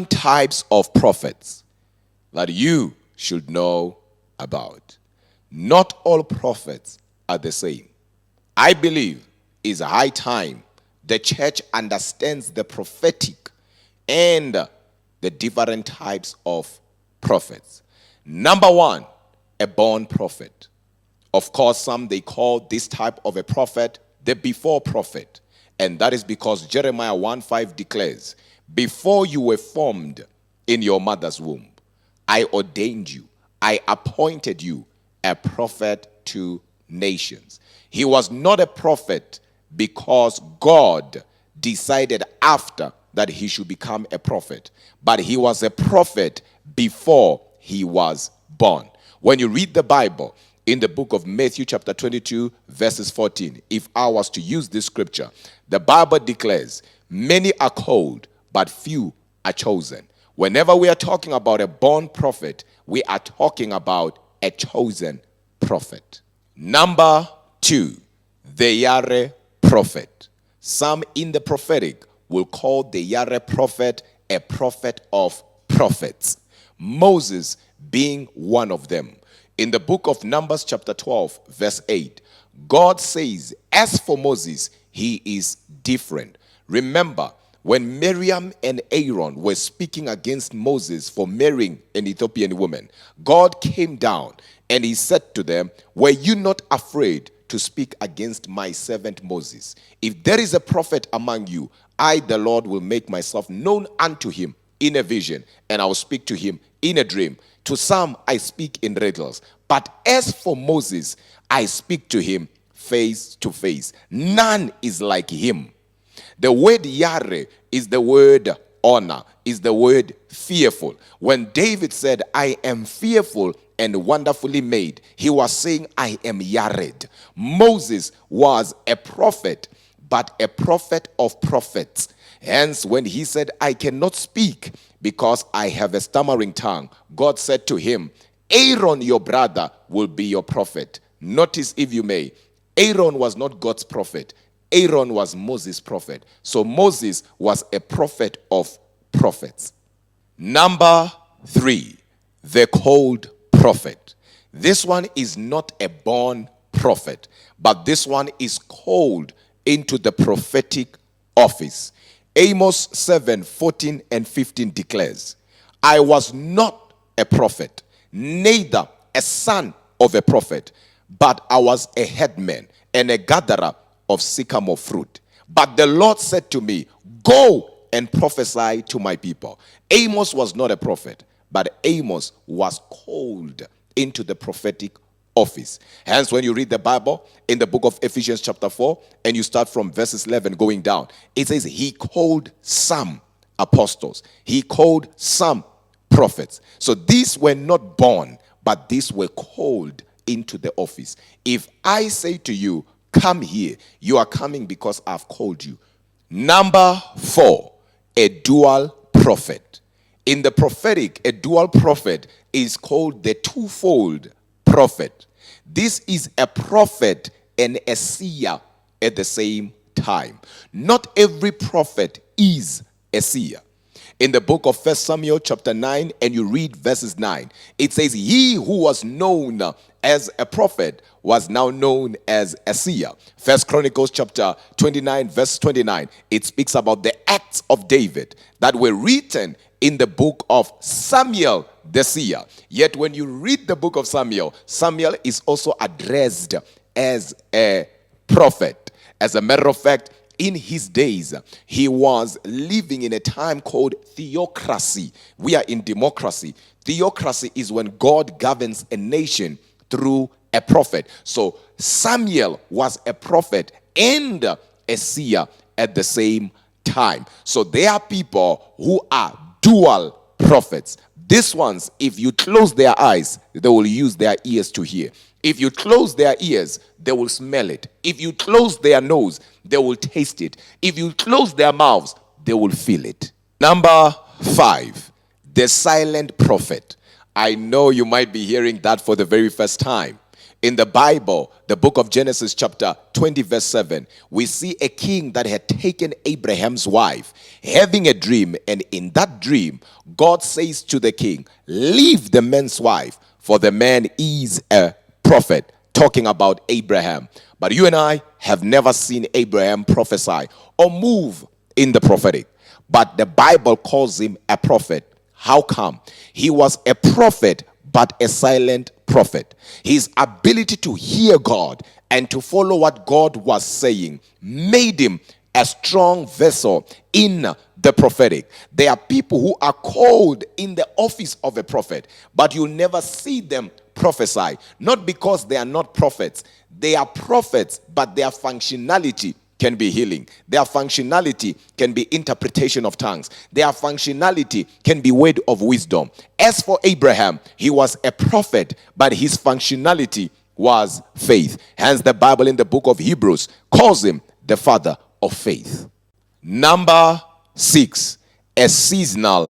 types of prophets that you should know about. Not all prophets are the same. I believe it's high time the church understands the prophetic and the different types of prophets. Number one, a born prophet. Of course, some they call this type of a prophet the before prophet. And that is because Jeremiah 1:5 declares, before you were formed in your mother's womb, I ordained you, I appointed you a prophet to nations. He was not a prophet because God decided after that he should become a prophet, but he was a prophet before he was born. When you read the Bible in the book of Matthew chapter 22 verses 14, if I was to use this scripture, the Bible declares, many are called, but few are chosen. Whenever we are talking about a born prophet, we are talking about a chosen prophet. Number two, the Yahweh prophet. Some in the prophetic will call the Yahweh prophet a prophet of prophets, Moses being one of them. In the book of Numbers chapter 12 verse 8, God says, as for Moses, he is different. Remember, when Miriam and Aaron were speaking against Moses for marrying an Ethiopian woman, God came down and he said to them, were you not afraid to speak against my servant Moses? If there is a prophet among you, I, the Lord, will make myself known unto him in a vision, and I will speak to him in a dream. To some I speak in riddles, but as for Moses, I speak to him face to face. None is like him. The word Yahweh is the word honor, is the word fearful. When David said, I am fearful and wonderfully made, he was saying, I am Yared. Moses was a prophet, but a prophet of prophets. Hence, when he said, I cannot speak because I have a stammering tongue, God said to him, Aaron, your brother, will be your prophet. Notice, if you may, Aaron was not God's prophet. Aaron was Moses' prophet. So Moses was a prophet of prophets. Number three, the called prophet. This one is not a born prophet, but this one is called into the prophetic office. Amos 7:14 and 15 declares, I was not a prophet, neither a son of a prophet, but I was a headman and a gatherer of sycamore fruit. But the Lord said to me, go and prophesy to my people. Amos was not a prophet, but Amos was called into the prophetic office. Hence, when you read the Bible in the book of Ephesians chapter 4, and you start from verses 11 going down, it says he called some apostles, he called some prophets. So these were not born, but these were called into the office. If I say to you, come here, you are coming because I've called you. Number four, a dual prophet. In the prophetic, a dual prophet is called the twofold prophet. This is a prophet and a seer at the same time. Not every prophet is a seer. In the book of 1 Samuel chapter 9, and you read verses 9, it says, he who was known as a prophet was now known as a seer. 1 Chronicles chapter 29 verse 29, it speaks about the acts of David that were written in the book of Samuel the seer. Yet when you read the book of Samuel, Samuel is also addressed as a prophet. As a matter of fact, in his days, he was living in a time called theocracy. We are in democracy. Theocracy is when God governs a nation through a prophet. So Samuel was a prophet and a seer at the same time. So there are people who are dual prophets. These ones, if you close their eyes, they will use their ears to hear. If you close their ears, they will smell it. If you close their nose, they will taste it. If you close their mouths, they will feel it. Number five, the silent prophet. I know you might be hearing that for the very first time. In the Bible, the book of Genesis chapter 20 verse 7, we see a king that had taken Abraham's wife, having a dream, and in that dream, God says to the king, leave the man's wife, for the man is a prophet, talking about Abraham. But you and I have never seen Abraham prophesy or move in the prophetic. But the Bible calls him a prophet. How come? He was a prophet, but a silent prophet. His ability to hear God and to follow what God was saying made him a strong vessel in the prophetic. There are people who are called in the office of a prophet, but you never see them prophesy. Not because they are not prophets. They are prophets, but their functionality can be healing. Their functionality can be interpretation of tongues. Their functionality can be word of wisdom. As for Abraham, he was a prophet, but his functionality was faith. Hence the Bible in the book of Hebrews calls him the father of faith. Number 6, a seasonal